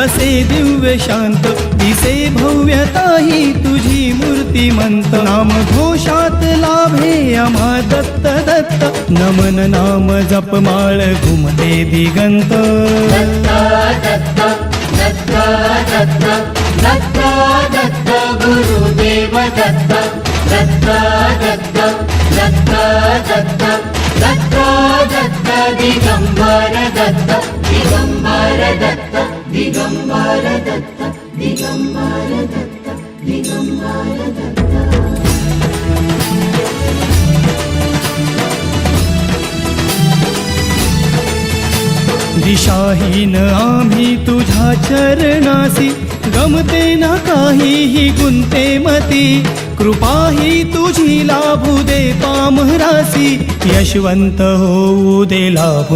असे दिव्य शांत दिसे भव्यता ही तुझी मूर्तिमंत नाम घोषात लाभे आम्हा दत्त दत्त नमन नाम जपमाळ घुमते दिगंत दत्त दत्त दत्त दत्त दत्त दत्त गुरुदेव दत्त दत्त दत्त दत्त दत्त दत्त दत्त दिगंबर दत्त दिगंबर दत्त दिगंबर दत्त दिगंबर दत्त दिगंबर दत्त दिशाहीन आम्ही तुझ्या चरणासी गमते ना काहीही गुंते मती कृपा ही तुझी लाभू दे पामरासी यशवंत होऊ दे लाभू